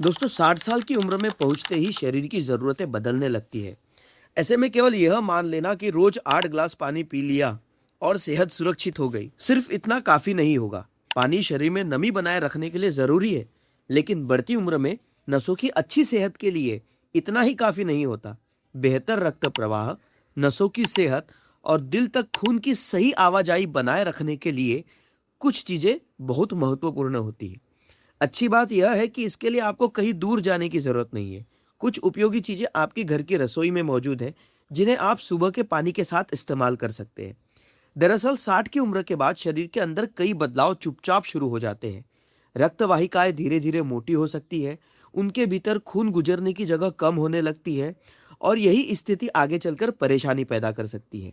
दोस्तों 60 साल की उम्र में पहुंचते ही शरीर की ज़रूरतें बदलने लगती है। ऐसे में केवल यह मान लेना कि रोज 8 ग्लास पानी पी लिया और सेहत सुरक्षित हो गई, सिर्फ इतना काफ़ी नहीं होगा। पानी शरीर में नमी बनाए रखने के लिए ज़रूरी है, लेकिन बढ़ती उम्र में नसों की अच्छी सेहत के लिए इतना ही काफ़ी नहीं होता। बेहतर रक्त प्रवाह, नसों की सेहत और दिल तक खून की सही आवाजाही बनाए रखने के लिए कुछ चीज़ें बहुत महत्वपूर्ण होती है। अच्छी बात यह है कि इसके लिए आपको कहीं दूर जाने की ज़रूरत नहीं है। कुछ उपयोगी चीज़ें आपके घर की रसोई में मौजूद हैं, जिन्हें आप सुबह के पानी के साथ इस्तेमाल कर सकते हैं। दरअसल 60 की उम्र के बाद शरीर के अंदर कई बदलाव चुपचाप शुरू हो जाते हैं। रक्त वाहिकाएं धीरे धीरे मोटी हो सकती है, उनके भीतर खून गुजरने की जगह कम होने लगती है और यही स्थिति आगे चलकर परेशानी पैदा कर सकती है।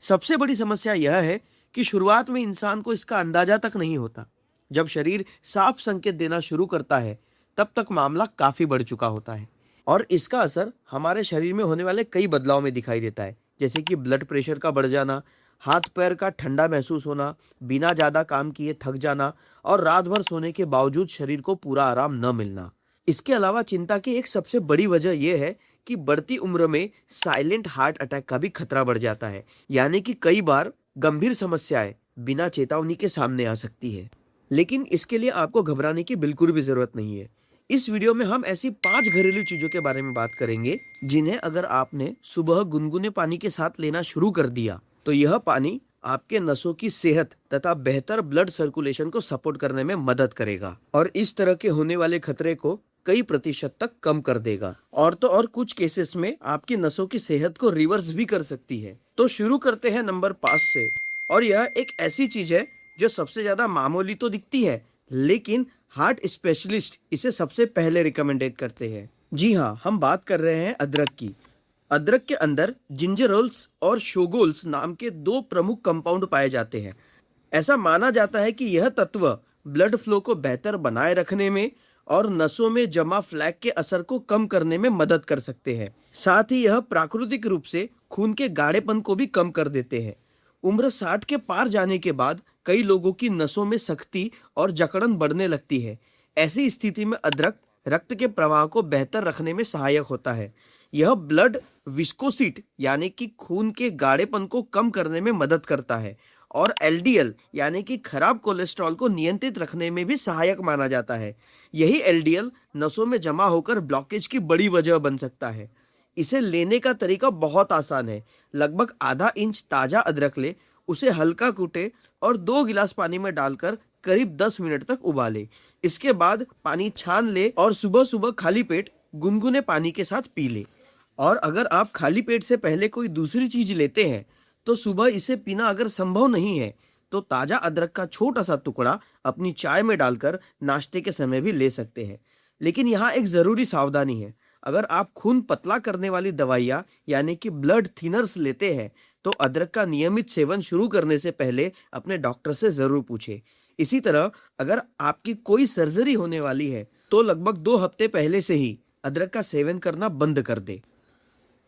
सबसे बड़ी समस्या यह है कि शुरुआत में इंसान को इसका अंदाजा तक नहीं होता। जब शरीर साफ संकेत देना शुरू करता है, तब तक मामला काफी बढ़ चुका होता है और इसका असर हमारे शरीर में होने वाले कई बदलाव में दिखाई देता है, जैसे कि ब्लड प्रेशर का बढ़ जाना, हाथ पैर का ठंडा महसूस होना, बिना ज्यादा काम किए थक जाना और रात भर सोने के बावजूद शरीर को पूरा आराम न मिलना। इसके अलावा चिंता की एक सबसे बड़ी वजह यह है कि बढ़ती उम्र में साइलेंट हार्ट अटैक का भी खतरा बढ़ जाता है, यानी कि कई बार गंभीर समस्याएं बिना चेतावनी के सामने आ सकती है। लेकिन इसके लिए आपको घबराने की बिल्कुल भी जरूरत नहीं है। इस वीडियो में हम ऐसी 5 घरेलू चीजों के बारे में बात करेंगे, जिन्हें अगर आपने सुबह गुनगुने पानी के साथ लेना शुरू कर दिया, तो यह पानी आपके नसों की सेहत तथा बेहतर ब्लड सर्कुलेशन को सपोर्ट करने में मदद करेगा और इस तरह के होने वाले खतरे को कई प्रतिशत तक कम कर देगा। और तो और कुछ केसेस में आपकी नसों की सेहत को रिवर्स भी कर सकती है। तो शुरू करते हैं नंबर 5 से। और यह एक ऐसी चीज है जो सबसे ज्यादा मामूली तो दिखती है, लेकिन हार्ट स्पेशलिस्ट इसे सबसे पहले रिकमेंडेड करते हैं। जी हाँ, हम बात कर रहे हैं अदरक की। अदरक के अंदर जिंजरोल्स और शोगोल्स नाम के दो प्रमुख कंपाउंड पाए जाते हैं। ऐसा माना जाता है कि यह तत्व ब्लड फ्लो को बेहतर बनाए रखने में और नसों में जमा फ्लैक के असर को कम करने में मदद कर सकते हैं। साथ ही यह प्राकृतिक रूप से खून के गाढ़ेपन को भी कम कर देते हैं। उम्र 60 के पार जाने के बाद कई लोगों की नसों में सख्ती और जकड़न बढ़ने लगती है। ऐसी स्थिति में अदरक रक्त के प्रवाह को बेहतर रखने में सहायक होता है। यह ब्लड विस्कोसिटी यानी कि खून के गाढ़ेपन को कम करने में मदद करता है और एलडीएल यानी कि खराब कोलेस्ट्रॉल को नियंत्रित रखने में भी सहायक माना जाता है। यही एलडीएल नसों में जमा होकर ब्लॉकेज की बड़ी वजह बन सकता है। इसे लेने का तरीका बहुत आसान है। लगभग आधा इंच ताजा अदरक ले, उसे हल्का कूटे और 2 गिलास पानी में डालकर करीब 10 मिनट तक उबाले। इसके बाद पानी छान ले और सुबह सुबह खाली पेट गुनगुने पानी के साथ पी ले। और अगर आप खाली पेट से पहले कोई दूसरी चीज लेते हैं, तो सुबह इसे पीना अगर संभव नहीं है, तो ताजा अदरक का छोटा सा टुकड़ा अपनी चाय में डालकर नाश्ते के समय भी ले सकते हैं। लेकिन यहाँ एक जरूरी सावधानी है। अगर आप खून पतला करने वाली दवाइयाँ यानी कि ब्लड थिनर्स लेते हैं, तो अदरक का नियमित सेवन शुरू करने से पहले अपने डॉक्टर से जरूर पूछें। इसी तरह अगर आपकी कोई सर्जरी होने वाली है, तो लगभग 2 हफ्ते पहले से ही अदरक का सेवन करना बंद कर दे।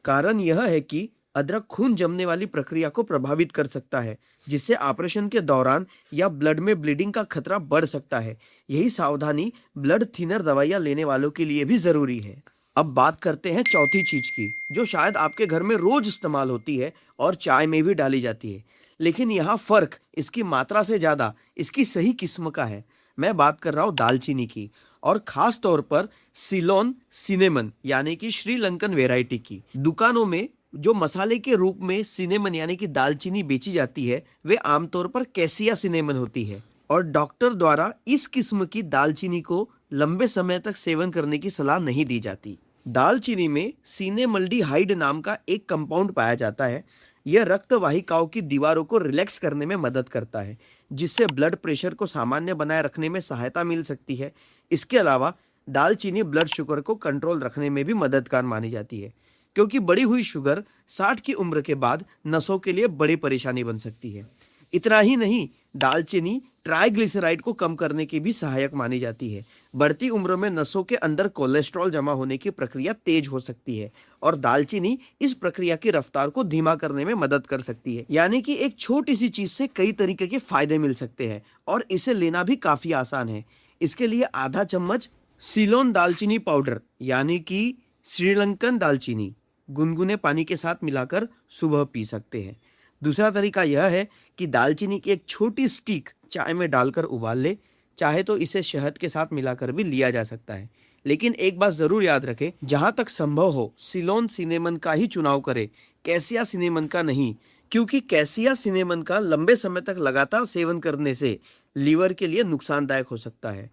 कारण यह है कि अदरक खून जमने वाली प्रक्रिया को प्रभावित कर सकता है, जिससे ऑपरेशन के दौरान या ब्लड में ब्लीडिंग का खतरा बढ़ सकता है। यही सावधानी ब्लड थिनर दवाइयाँ लेने वालों के लिए भी जरूरी है। अब बात करते हैं चौथी चीज की, जो शायद आपके घर में रोज इस्तेमाल होती है और चाय में भी डाली जाती है। लेकिन यहाँ फर्क इसकी मात्रा से ज्यादा इसकी सही किस्म का है। मैं बात कर रहा हूँ दालचीनी की, और खास तौर पर सिलोन सिनेमन यानी कि श्रीलंकन वेराइटी की। दुकानों में जो मसाले के रूप में सिनेमन यानी कि दालचीनी बेची जाती है, वे आमतौर पर कैसिया सिनेमन होती है और डॉक्टर द्वारा इस किस्म की दालचीनी को लंबे समय तक सेवन करने की सलाह नहीं दी जाती। दालचीनी में सिनेमल्डिहाइड नाम का एक कंपाउंड पाया जाता है। यह रक्त वाहिकाओं की दीवारों को रिलैक्स करने में मदद करता है, जिससे ब्लड प्रेशर को सामान्य बनाए रखने में सहायता मिल सकती है। इसके अलावा दालचीनी ब्लड शुगर को कंट्रोल रखने में भी मददगार मानी जाती है, क्योंकि बढ़ी हुई शुगर 60 की उम्र के बाद नसों के लिए बड़ी परेशानी बन सकती है। इतना ही नहीं, दालचीनी ट्राइग्लिसराइड को कम करने की भी सहायक मानी जाती है। बढ़ती उम्र में नसों के अंदर कोलेस्ट्रॉल जमा होने की प्रक्रिया तेज हो सकती है और दालचीनी इस प्रक्रिया की रफ्तार को धीमा करने में मदद कर सकती है। यानी कि एक छोटी सी चीज से कई तरीके के फायदे मिल सकते हैं और इसे लेना भी काफी आसान है। इसके लिए आधा चम्मच सीलोन दालचीनी पाउडर यानी कि श्रीलंकन दालचीनी गुनगुने पानी के साथ मिलाकर सुबह पी सकते हैं। दूसरा तरीका यह है कि दालचीनी की एक छोटी स्टिक चाय में डालकर उबाल ले, चाहे तो इसे शहद के साथ मिलाकर भी लिया जा सकता है। लेकिन एक बात जरूर याद रखें, जहां तक संभव हो सिलोन सिनेमन का ही चुनाव करें, कैसिया सिनेमन का नहीं, क्योंकि कैसिया सिनेमन का लंबे समय तक लगातार सेवन करने से लीवर के लिए नुकसानदायक हो सकता है।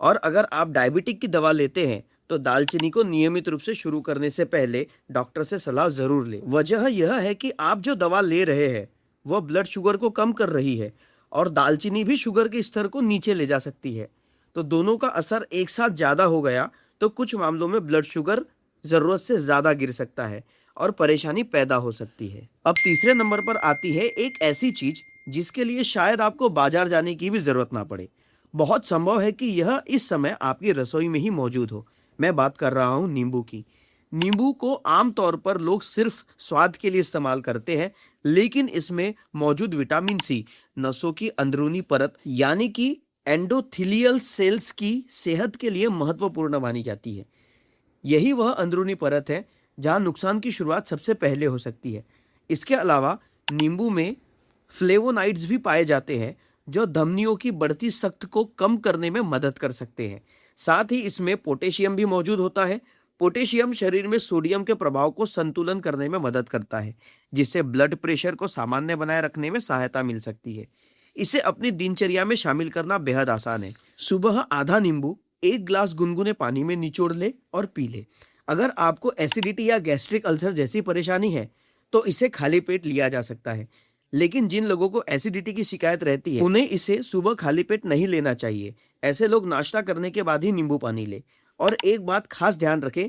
और अगर आप डायबिटिक की दवा लेते हैं तो दालचीनी को नियमित रूप से शुरू करने से पहले डॉक्टर से सलाह जरूर लें। वजह यह है कि आप जो दवा ले रहे हैं वह ब्लड शुगर को कम कर रही है और दालचीनी भी शुगर के स्तर को नीचे ले जा सकती है। तो दोनों का असर एक साथ ज़्यादा हो गया तो कुछ मामलों में ब्लड शुगर ज़रूरत से ज़्यादा गिर सकता है और परेशानी पैदा हो सकती है। अब तीसरे नंबर पर आती है एक ऐसी चीज़ जिसके लिए शायद आपको बाजार जाने की भी ज़रूरत ना पड़े। बहुत संभव है कि यह इस समय आपकी रसोई में ही मौजूद हो। मैं बात कर रहा हूँ नींबू की। नींबू को आमतौर पर लोग सिर्फ स्वाद के लिए इस्तेमाल करते हैं, लेकिन इसमें मौजूद विटामिन सी नसों की अंदरूनी परत यानी कि एंडोथेलियल सेल्स की सेहत के लिए महत्वपूर्ण मानी जाती है। यही वह अंदरूनी परत है जहां नुकसान की शुरुआत सबसे पहले हो सकती है। इसके अलावा नींबू में फ्लेवोनाइड्स भी पाए जाते हैं जो धमनियों की बढ़ती सख्त को कम करने में मदद कर सकते हैं। साथ ही इसमें पोटेशियम भी मौजूद होता है। पोटेशियम शरीर में सोडियम के प्रभाव को संतुलन करने में मदद करता है, जिससे ब्लड प्रेशर को सामान्य बनाए रखने में सहायता मिल सकती है। इसे अपनी दिनचर्या में शामिल करना बेहद आसान है। सुबह आधा नींबू एक गिलास गुनगुने पानी में निचोड़ ले और पी ले। अगर आपको एसिडिटी या गैस्ट्रिक अल्सर जैसी परेशानी है तो इसे खाली पेट लिया जा सकता है, लेकिन जिन लोगों को एसिडिटी की शिकायत रहती है उन्हें इसे सुबह खाली पेट नहीं लेना चाहिए। ऐसे लोग नाश्ता करने के बाद ही नींबू पानी ले। और एक बात खास ध्यान रखें,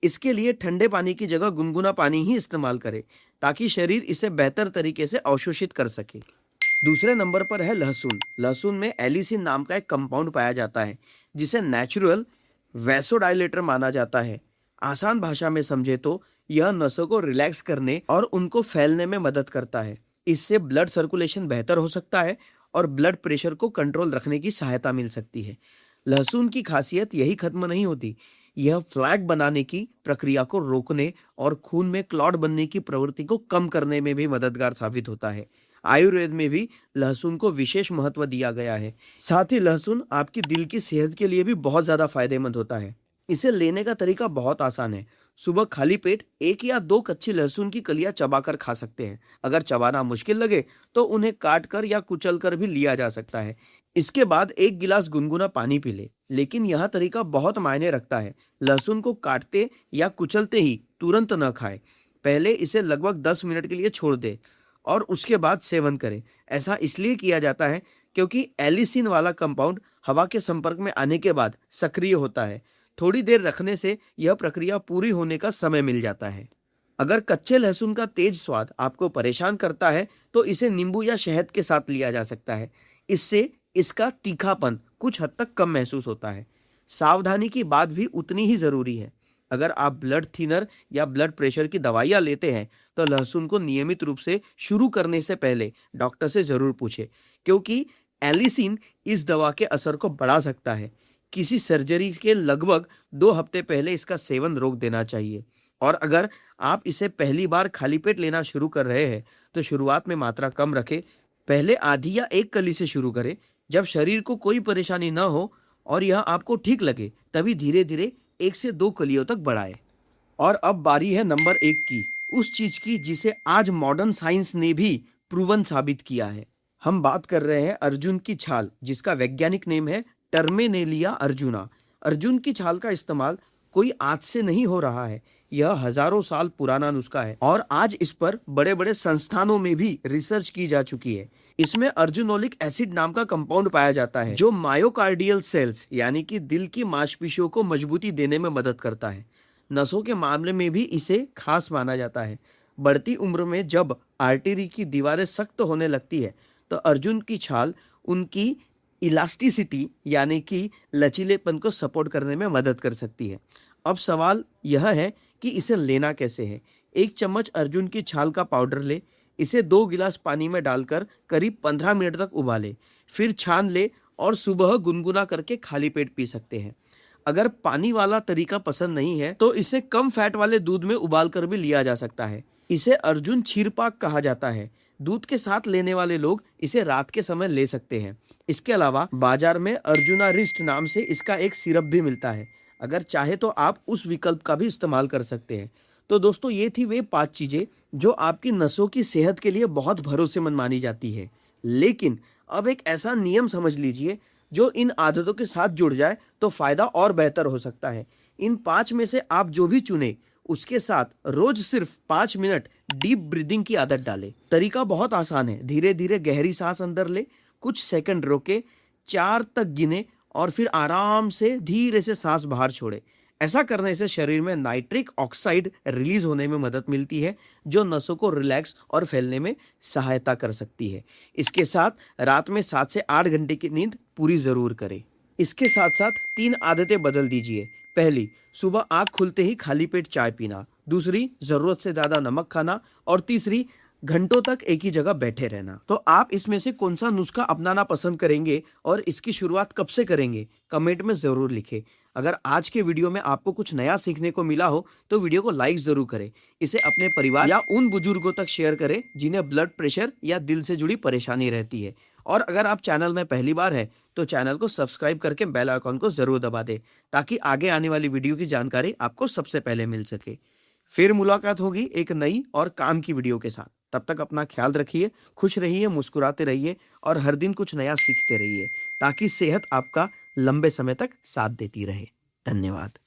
इसके लिए ठंडे पानी की जगह गुनगुना पानी ही इस्तेमाल करें ताकि शरीर इसे बेहतर तरीके से अवशोषित कर सके। दूसरे नंबर पर है लहसुन। लहसुन में एलिसिन नाम का एक कंपाउंड पाया जाता है जिसे नेचुरल वैसोडाइलेटर माना जाता है। आसान भाषा में समझे तो यह नसों को रिलैक्स करने और उनको फैलने में मदद करता है। इससे ब्लड सर्कुलेशन बेहतर हो सकता है और ब्लड प्रेशर को कंट्रोल रखने की सहायता मिल सकती है। लहसुन की खासियत यही खत्म नहीं होती, यह फ्लैग बनाने की प्रक्रिया को रोकने और खून में क्लॉट बनने की प्रवृत्ति को कम करने में भी मददगार साबित होता है। आयुर्वेद में भी लहसुन को विशेष महत्व दिया गया है। साथ ही लहसुन आपकी दिल की सेहत के लिए भी बहुत ज़्यादा फायदेमंद होता है। इसे लेने का तरीका बहुत आसान है। सुबह खाली पेट 1 या 2 कच्ची लहसुन की कलियां चबाकर खा सकते हैं। अगर चबाना मुश्किल लगे तो उन्हें काट कर या कुचल कर भी लिया जा सकता है। इसके बाद 1 गिलास गुनगुना पानी पी ले। लेकिन यह तरीका बहुत मायने रखता है। लहसुन को काटते या कुचलते ही तुरंत न खाएं। पहले इसे लगभग 10 मिनट के लिए छोड़ दे और उसके बाद सेवन करें। ऐसा इसलिए किया जाता है क्योंकि एलिसिन वाला कंपाउंड हवा के संपर्क में आने के बाद सक्रिय होता है। थोड़ी देर रखने से यह प्रक्रिया पूरी होने का समय मिल जाता है। अगर कच्चे लहसुन का तेज स्वाद आपको परेशान करता है तो इसे नींबू या शहद के साथ लिया जा सकता है। इससे इसका तीखापन कुछ हद तक कम महसूस होता है। सावधानी की बात भी उतनी ही ज़रूरी है। अगर आप ब्लड थिनर या ब्लड प्रेशर की दवाइयाँ लेते हैं तो लहसुन को नियमित रूप से शुरू करने से पहले डॉक्टर से ज़रूर पूछें, क्योंकि एलिसिन इस दवा के असर को बढ़ा सकता है। किसी सर्जरी के लगभग 2 हफ्ते पहले इसका सेवन रोक देना चाहिए। और अगर आप इसे पहली बार खाली पेट लेना शुरू कर रहे हैं तो शुरुआत में मात्रा कम रखें। पहले आधी या 1 कली से शुरू करें। जब शरीर को कोई परेशानी ना हो और यह आपको ठीक लगे तभी धीरे धीरे 1 से 2 कलियों तक बढ़ाएं। और अब बारी है नंबर 1 की, उस चीज की जिसे आज मॉडर्न साइंस ने भी प्रूवन साबित किया है। हम बात कर रहे हैं अर्जुन की छाल, जिसका वैज्ञानिक नेम है टर्मेनेलिया अर्जुना। अर्जुन की छाल का इस्तेमाल कोई आज से नहीं हो रहा है। यह हजारों साल पुराना नुस्खा है और आज इस पर बड़े बड़े संस्थानों में भी रिसर्च की जा चुकी है। इसमें अर्जुनोलिक एसिड नाम का कंपाउंड पाया जाता है जो मायोकार्डियल सेल्स यानी कि दिल की मांसपेशियों को मजबूती देने में मदद करता है। नसों के मामले में भी इसे खास माना जाता है। बढ़ती उम्र में जब आर्टरी की दीवारें सख्त होने लगती है तो अर्जुन की छाल उनकी इलास्टिसिटी यानी कि लचीलेपन को सपोर्ट करने में मदद कर सकती है। अब सवाल यह है कि इसे लेना कैसे है। 1 चम्मच अर्जुन की छाल का पाउडर ले। इसे 2 गिलास पानी में डालकर करीब 15 मिनट तक उबाले, फिर छान ले और सुबह गुनगुना करके खाली पेट पी सकते हैं। अगर पानी वाला तरीका पसंद नहीं है तो इसे कम फैट वाले दूध में उबाल कर भी लिया जा सकता है। इसे अर्जुन क्षीरपाक कहा जाता है। दूध के साथ लेने वाले लोग इसे रात के समय ले सकते हैं। इसके अलावा बाजार में अर्जुना रिस्ट नाम से इसका एक सिरप भी मिलता है। अगर चाहे तो आप उस विकल्प का भी इस्तेमाल कर सकते हैं। तो दोस्तों, ये थी वे 5 चीजें जो आपकी नसों की सेहत के लिए बहुत भरोसेमंद मानी जाती है। लेकिन अब एक ऐसा नियम समझ लीजिए जो इन आदतों के साथ जुड़ जाए तो फायदा और बेहतर हो सकता है। इन 5 में से आप जो भी चुने उसके साथ रोज सिर्फ 5 मिनट डीप ब्रीदिंग की आदत डालें। तरीका बहुत आसान है। धीरे धीरे गहरी सांस अंदर ले, कुछ सेकंड रोके, 4 तक गिने और फिर आराम से धीरे से सांस बाहर छोड़े। ऐसा करने से शरीर में नाइट्रिक ऑक्साइड रिलीज होने में मदद मिलती है जो नसों को रिलैक्स और फैलने में सहायता कर सकती है। इसके साथ रात में 7 से 8 घंटे की नींद पूरी जरूर करें। इसके साथ साथ 3 आदतें बदल दीजिए। पहली, सुबह आंख खुलते ही खाली पेट चाय पीना। दूसरी, जरूरत से ज्यादा नमक खाना। और तीसरी, घंटों तक एक ही जगह बैठे रहना। तो आप इसमें से कौन सा नुस्खा अपनाना पसंद करेंगे और इसकी शुरुआत कब से करेंगे, कमेंट में जरूर लिखें। अगर आज के वीडियो में आपको कुछ नया सीखने को मिला हो तो वीडियो को लाइक जरूर करें। इसे अपने परिवार या उन बुजुर्गों तक शेयर करें जिन्हें ब्लड प्रेशर या दिल से जुड़ी परेशानी रहती है। और अगर आप चैनल में पहली बार है तो चैनल को सब्सक्राइब करके बेल आइकॉन को जरूर दबा दें ताकि आगे आने वाली वीडियो की जानकारी आपको सबसे पहले मिल सके। फिर मुलाकात होगी एक नई और काम की वीडियो के साथ। तब तक अपना ख्याल रखिए, खुश रहिए, मुस्कुराते रहिए और हर दिन कुछ नया सीखते रहिए ताकि सेहत आपका लंबे समय तक साथ देती रहे। धन्यवाद।